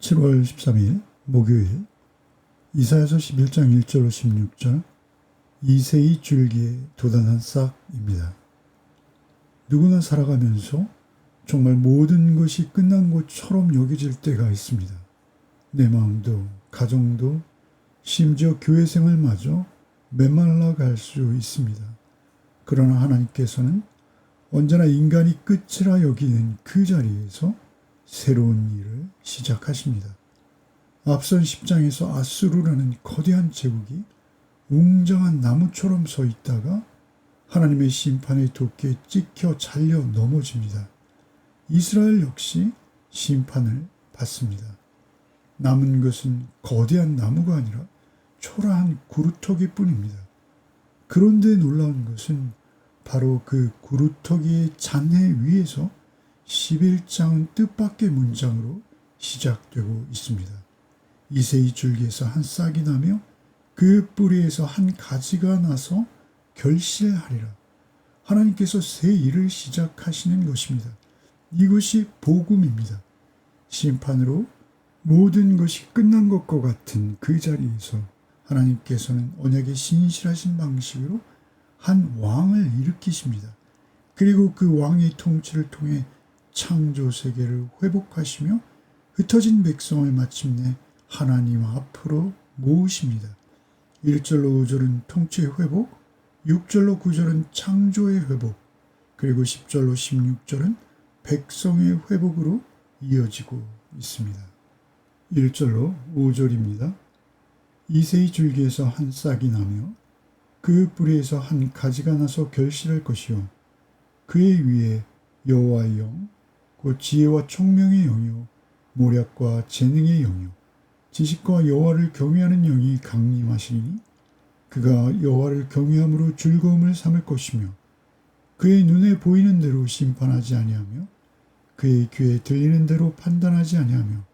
7월 13일 목요일 이사야서 11장 1절로 16절 이새의 줄기에 돋아난 싹입니다. 누구나 살아가면서 정말 모든 것이 끝난 것처럼 여겨질 때가 있습니다. 내 마음도 가정도 심지어 교회 생활마저 메말라 갈 수 있습니다. 그러나 하나님께서는 언제나 인간이 끝이라 여기는 그 자리에서 새로운 일을 시작하십니다. 앞선 10장에서 아수르라는 거대한 제국이 웅장한 나무처럼 서 있다가 하나님의 심판의 도끼에 찍혀 잘려 넘어집니다. 이스라엘 역시 심판을 받습니다. 남은 것은 거대한 나무가 아니라 초라한 구루터기 뿐입니다. 그런데 놀라운 것은 바로 그 구루터기의 잔해 위에서 11장은 뜻밖의 문장으로 시작되고 있습니다. 이새의 줄기에서 한 싹이 나며 그 뿌리에서 한 가지가 나서 결실하리라. 하나님께서 새 일을 시작하시는 것입니다. 이것이 복음입니다. 심판으로 모든 것이 끝난 것과 같은 그 자리에서 하나님께서는 언약의 신실하신 방식으로 한 왕을 일으키십니다. 그리고 그 왕의 통치를 통해 창조 세계를 회복하시며 흩어진 백성을 마침내 하나님 앞으로 모으십니다. 1절로 5절은 통치의 회복, 6절로 9절은 창조의 회복, 그리고 10절로 16절은 백성의 회복으로 이어지고 있습니다. 1절로 5절입니다. 이새의 줄기에서 한 싹이 나며 그 뿌리에서 한 가지가 나서 결실할 것이요 그의 위에 여호와의 영, 곧 지혜와 총명의 영이요 모략과 재능의 영이요 지식과 여호와를 경외하는 영이 강림하시니 그가 여호와를 경외함으로 즐거움을 삼을 것이며 그의 눈에 보이는 대로 심판하지 아니하며 그의 귀에 들리는 대로 판단하지 아니하며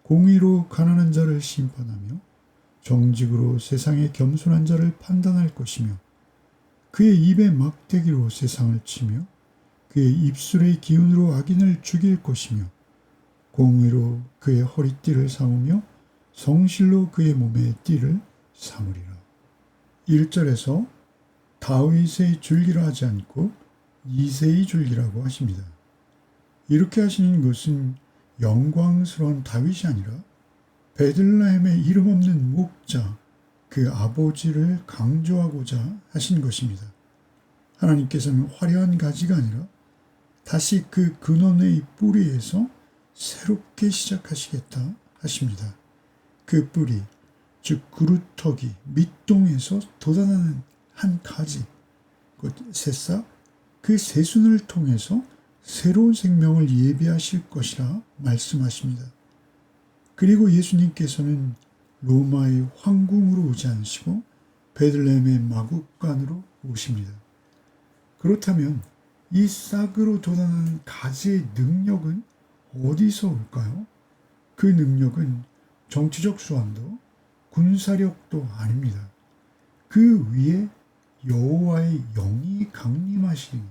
공의로 가난한 자를 심판하며 정직으로 세상의 겸손한 자를 판단할 것이며 그의 입의 막대기로 세상을 치며 그의 입술의 기운으로 악인을 죽일 것이며 공의로 그의 허리띠를 삼으며 성실로 그의 몸의 띠를 삼으리라. 1절에서 다윗의 줄기라 하지 않고 이새의 줄기라고 하십니다. 이렇게 하시는 것은 영광스러운 다윗이 아니라 베들레헴의 이름 없는 목자, 그 아버지를 강조하고자 하신 것입니다. 하나님께서는 화려한 가지가 아니라 다시 그 근원의 뿌리에서 새롭게 시작하시겠다 하십니다. 그 뿌리, 즉 구루터기, 밑동에서 돋아나는 한 가지, 곧 새싹, 그 새순을 통해서 새로운 생명을 예비하실 것이라 말씀하십니다. 그리고 예수님께서는 로마의 황궁으로 오지 않으시고 베들레헴의 마국간으로 오십니다. 그렇다면 이 싹으로 돋아나는 가지의 능력은 어디서 올까요? 그 능력은 정치적 수완도 군사력도 아닙니다. 그 위에 여호와의 영이 강림하시니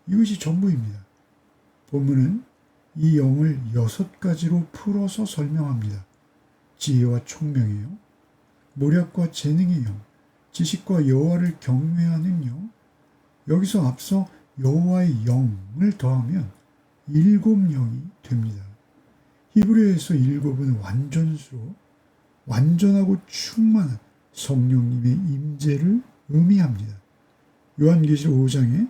이것이 전부입니다. 본문은 이 영을 6가지로 풀어서 설명합니다. 지혜와 총명의 영, 모략과 재능의 영, 지식과 여호와를 경외하는 영, 여기서 앞서 여호와의 영을 더하면 7영이 됩니다. 히브리어에서 7은 완전수로 완전하고 충만한 성령님의 임재를 의미합니다. 요한계시록 5장에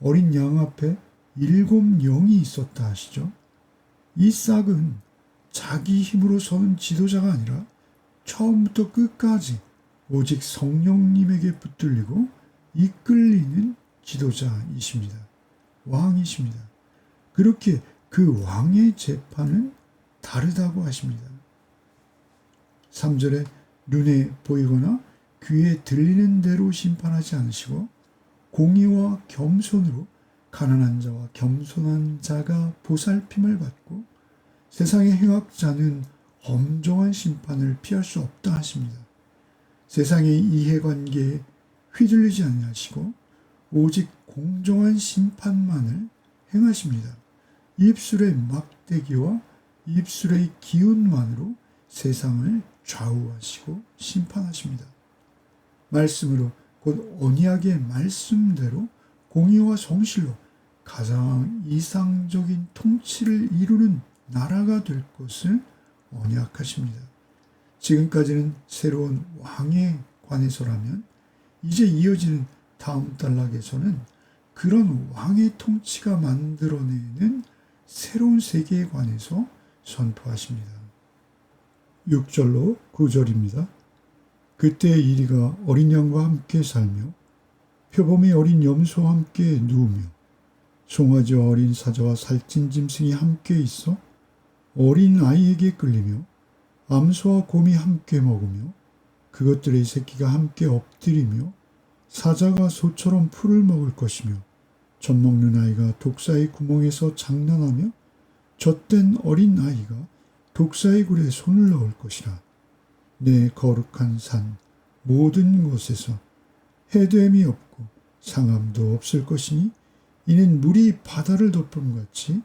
어린 양 앞에 7영이 있었다 하시죠. 이 싹은 자기 힘으로 서는 지도자가 아니라 처음부터 끝까지 오직 성령님에게 붙들리고 이끌리는 지도자이십니다. 왕이십니다. 그렇게 그 왕의 재판은 다르다고 하십니다. 3절에 눈에 보이거나 귀에 들리는 대로 심판하지 않으시고 공의와 겸손으로 가난한 자와 겸손한 자가 보살핌을 받고 세상의 행악자는 엄정한 심판을 피할 수 없다 하십니다. 세상의 이해관계에 휘둘리지 아니하시고 오직 공정한 심판만을 행하십니다. 입술의 막대기와 입술의 기운만으로 세상을 좌우하시고 심판하십니다. 말씀으로 곧 언약의 말씀대로 공의와 성실로 가장 이상적인 통치를 이루는 나라가 될 것을 언약하십니다. 지금까지는 새로운 왕에 관해서라면 이제 이어지는 다음 단락에서는 그런 왕의 통치가 만들어내는 새로운 세계에 관해서 선포하십니다. 6절로 9절입니다. 그때 이리가 어린 양과 함께 살며 표범의 어린 염소와 함께 누우며 송아지와 어린 사자와 살찐 짐승이 함께 있어 어린 아이에게 끌리며 암소와 곰이 함께 먹으며 그것들의 새끼가 함께 엎드리며 사자가 소처럼 풀을 먹을 것이며 젖 먹는 아이가 독사의 구멍에서 장난하며 젖된 어린 아이가 독사의 굴에 손을 넣을 것이라. 내 거룩한 산 모든 곳에서 해됨이 없고 상함도 없을 것이니 이는 물이 바다를 덮음 같이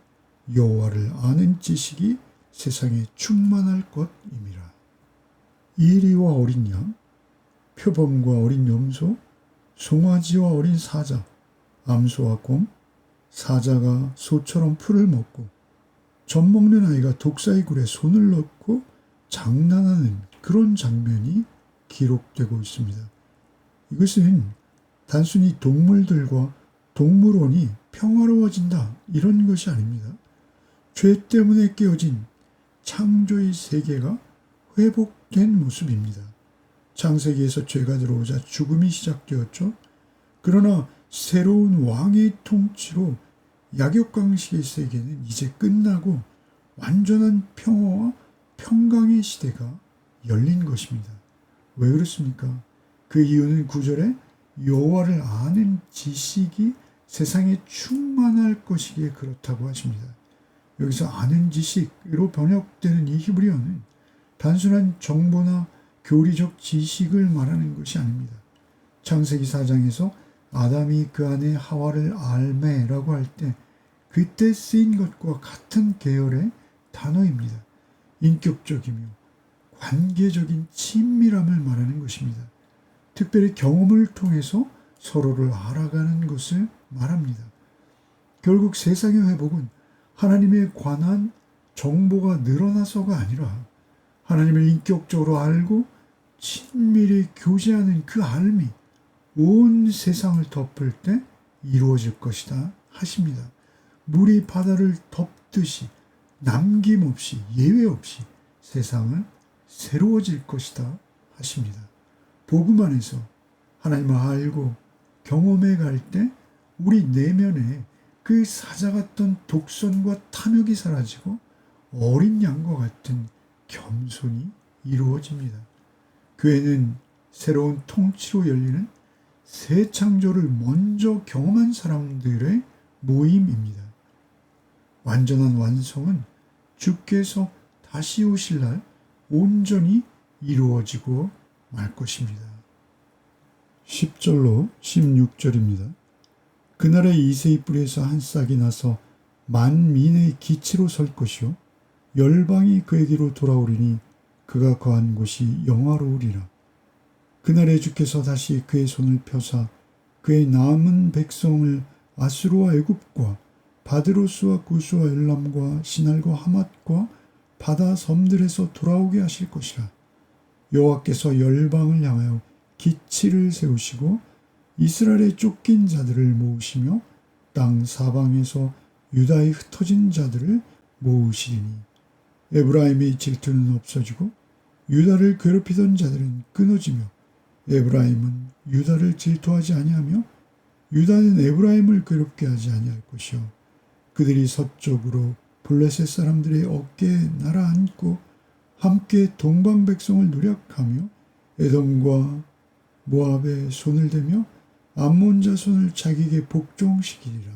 여호와를 아는 지식이 세상에 충만할 것임이라. 이리와 어린 양, 표범과 어린 염소, 송아지와 어린 사자, 암소와 곰, 사자가 소처럼 풀을 먹고 젖 먹는 아이가 독사의 굴에 손을 넣고 장난하는 그런 장면이 기록되고 있습니다. 이것은 단순히 동물들과 동물원이 평화로워진다 이런 것이 아닙니다. 죄 때문에 깨어진 창조의 세계가 회복된 모습입니다. 창세기에서 죄가 들어오자 죽음이 시작되었죠. 그러나 새로운 왕의 통치로 약육강식의 세계는 이제 끝나고 완전한 평화와 평강의 시대가 열린 것입니다. 왜 그렇습니까? 그 이유는 9절에 여호와를 아는 지식이 세상에 충만할 것이기에 그렇다고 하십니다. 여기서 아는 지식으로 번역되는 이 히브리어는 단순한 정보나 교리적 지식을 말하는 것이 아닙니다. 창세기 4장에서 아담이 그 아내 하와를 알매라고 할 때 그때 쓰인 것과 같은 계열의 단어입니다. 인격적이며 관계적인 친밀함을 말하는 것입니다. 특별히 경험을 통해서 서로를 알아가는 것을 말합니다. 결국 세상의 회복은 하나님에 관한 정보가 늘어나서가 아니라 하나님을 인격적으로 알고 친밀히 교제하는 그 알미 온 세상을 덮을 때 이루어질 것이다 하십니다. 물이 바다를 덮듯이 남김없이 예외 없이 세상은 새로워질 것이다 하십니다. 복음 안에서 하나님을 알고 경험해 갈 때 우리 내면에 그 사자 같던 독선과 탐욕이 사라지고 어린 양과 같은 겸손이 이루어집니다. 교회는 새로운 통치로 열리는 새 창조를 먼저 경험한 사람들의 모임입니다. 완전한 완성은 주께서 다시 오실 날 온전히 이루어지고 말 것입니다. 10절로 16절입니다. 그날에 이새의 뿌리에서 한 싹이 나서 만민의 기치로 설 것이요 열방이 그에게로 돌아오리니 그가 거한 곳이 영화로우리라. 그날에 주께서 다시 그의 손을 펴사 그의 남은 백성을 아수르와 애굽과 바드로스와 구스와 엘람과 시날과 하맛과 바다 섬들에서 돌아오게 하실 것이라. 여호와께서 열방을 향하여 기치를 세우시고 이스라엘의 쫓긴 자들을 모으시며 땅 사방에서 유다의 흩어진 자들을 모으시리니 에브라임의 질투는 없어지고 유다를 괴롭히던 자들은 끊어지며 에브라임은 유다를 질투하지 아니하며 유다는 에브라임을 괴롭게 하지 아니할 것이요 그들이 서쪽으로 블레셋 사람들의 어깨에 날아앉고 함께 동방 백성을 노력하며 에돔과 모압의 손을 대며 암몬 자손을 자기에게 복종시키리라.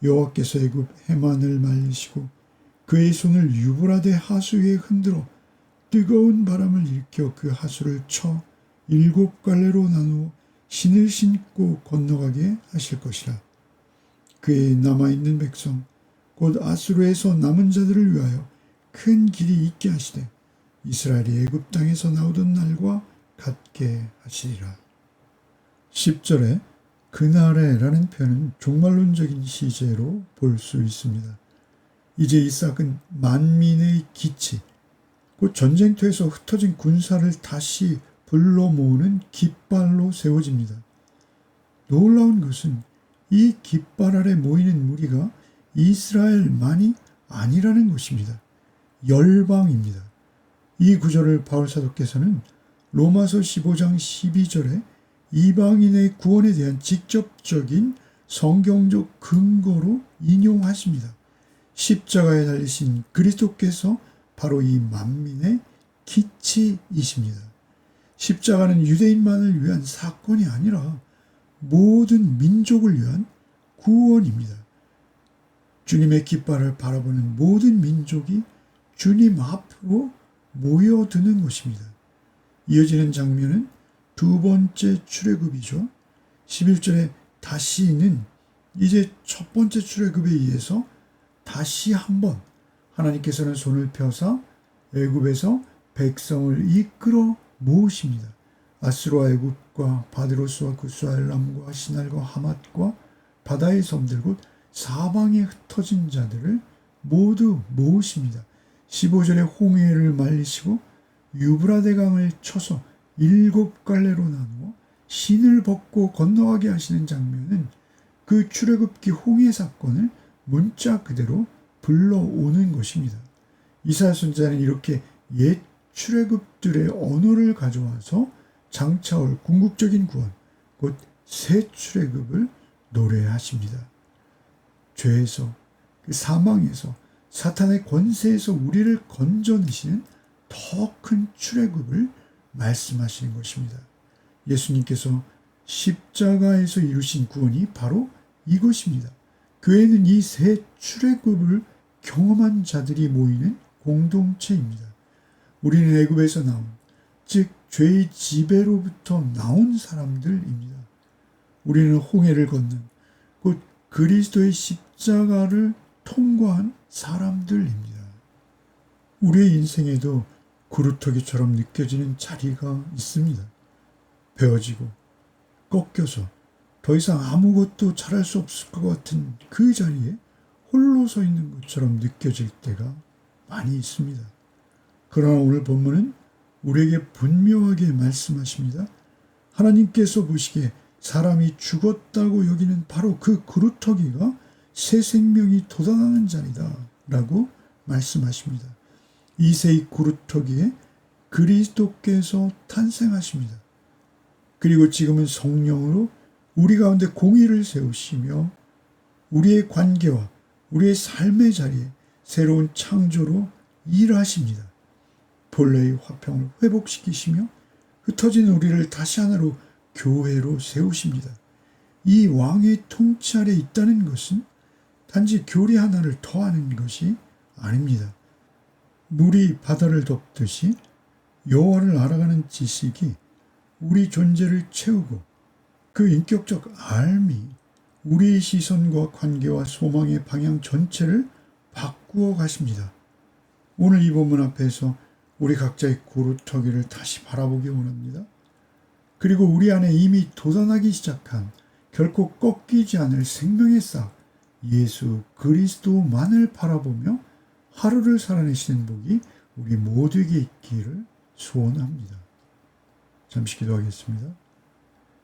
여호와께서 애굽 해만을 말리시고 그의 손을 유브라데 하수 위에 흔들어 뜨거운 바람을 일으켜 그 하수를 쳐 7갈래로 나누어 신을 신고 건너가게 하실 것이라. 그의 남아있는 백성 곧 아수르에서 남은 자들을 위하여 큰 길이 있게 하시되 이스라엘이 애굽 땅에서 나오던 날과 같게 하시리라. 10절에 그날에라는 표현은 종말론적인 시제로 볼 수 있습니다. 이제 이삭은 만민의 기치, 곧 전쟁터에서 흩어진 군사를 다시 불러 모으는 깃발로 세워집니다. 놀라운 것은 이 깃발 아래 모이는 무리가 이스라엘만이 아니라는 것입니다. 열방입니다. 이 구절을 바울 사도께서는 로마서 15장 12절에 이방인의 구원에 대한 직접적인 성경적 근거로 인용하십니다. 십자가에 달리신 그리스도께서 바로 이 만민의 기치이십니다. 십자가는 유대인만을 위한 사건이 아니라 모든 민족을 위한 구원입니다. 주님의 깃발을 바라보는 모든 민족이 주님 앞으로 모여드는 것입니다. 이어지는 장면은 두 번째 출애굽이죠. 11절에 다시는 이제 첫 번째 출애굽에 의해서 다시 한번 하나님께서는 손을 펴사 애굽에서 백성을 이끌어 모으십니다. 아스로와 애굽과 바드로스와 구스와 엘람과 시날과 하맛과 바다의 섬들 곧 사방에 흩어진 자들을 모두 모으십니다. 15절에 홍해를 말리시고 유브라데강을 쳐서 7갈래로 나누어 신을 벗고 건너가게 하시는 장면은 그 출애굽기 홍해 사건을 문자 그대로 불러오는 것입니다. 이사야 선지자는 이렇게 옛 출애굽들의 언어를 가져와서 장차올 궁극적인 구원, 곧 새 출애굽을 노래하십니다. 죄에서, 그 사망에서, 사탄의 권세에서 우리를 건져내시는 더 큰 출애굽을 말씀하시는 것입니다. 예수님께서 십자가에서 이루신 구원이 바로 이것입니다. 교회는 이 새 출애굽을 경험한 자들이 모이는 공동체입니다. 우리는 애굽에서 나온, 즉 죄의 지배로부터 나온 사람들입니다. 우리는 홍해를 건넌, 곧 그리스도의 십자가를 통과한 사람들입니다. 우리의 인생에도 구루터기처럼 느껴지는 자리가 있습니다. 베어지고 꺾여서 더 이상 아무것도 잘할 수 없을 것 같은 그 자리에 홀로 서 있는 것처럼 느껴질 때가 많이 있습니다. 그러나 오늘 본문은 우리에게 분명하게 말씀하십니다. 하나님께서 보시기에 사람이 죽었다고 여기는 바로 그 구루터기가 새 생명이 돋아나는 자리다 라고 말씀하십니다. 이세의 구루터기에 그리스도께서 탄생하십니다. 그리고 지금은 성령으로 우리 가운데 공의를 세우시며 우리의 관계와 우리의 삶의 자리에 새로운 창조로 일하십니다. 본래의 화평을 회복시키시며 흩어진 우리를 다시 하나로 교회로 세우십니다. 이 왕의 통치 아래 있다는 것은 단지 교리 하나를 더하는 것이 아닙니다. 물이 바다를 덮듯이 여호와를 알아가는 지식이 우리 존재를 채우고 그 인격적 알미 우리의 시선과 관계와 소망의 방향 전체를 바꾸어 가십니다. 오늘 이 본문 앞에서 우리 각자의 구루터기를 다시 바라보기 원합니다. 그리고 우리 안에 이미 돋아나기 시작한 결코 꺾이지 않을 생명의 싹 예수 그리스도만을 바라보며 하루를 살아내시는 복이 우리 모두에게 있기를 소원합니다. 잠시 기도하겠습니다.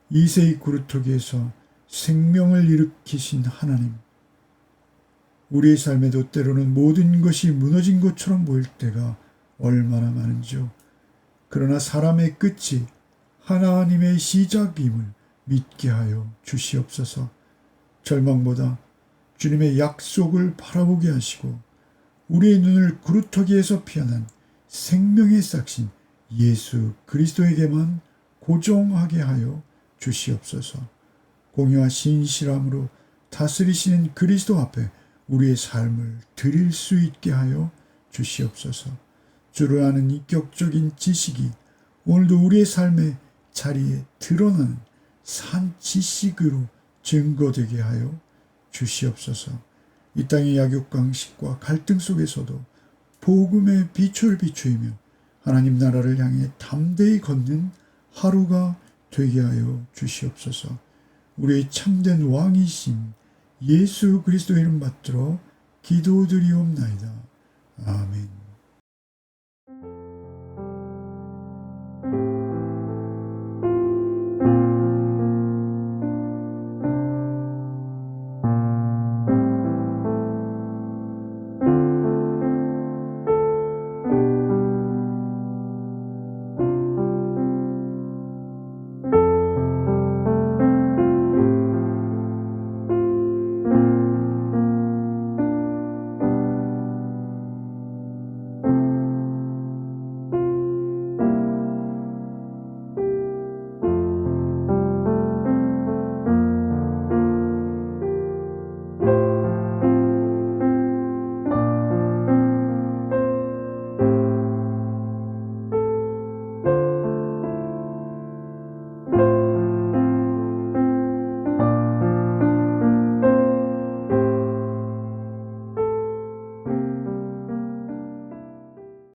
이세의 구루터기에서 생명을 일으키신 하나님, 우리의 삶에도 때로는 모든 것이 무너진 것처럼 보일 때가 얼마나 많은지요. 그러나 사람의 끝이 하나님의 시작임을 믿게 하여 주시옵소서. 절망보다 주님의 약속을 바라보게 하시고 우리의 눈을 구루터기에서 피어난 생명의 싹신 예수 그리스도에게만 고정하게 하여 주시옵소서. 공의와 신실함으로 다스리시는 그리스도 앞에 우리의 삶을 드릴 수 있게 하여 주시옵소서. 주를 아는 인격적인 지식이 오늘도 우리의 삶의 자리에 드러나는 산 지식으로 증거되게 하여 주시옵소서. 이 땅의 약육강식과 갈등 속에서도 복음의 빛을 비추이며 하나님 나라를 향해 담대히 걷는 하루가 되게 하여 주시옵소서. 우리의 참된 왕이신 예수 그리스도의 이름 받들어 기도드리옵나이다. 아멘.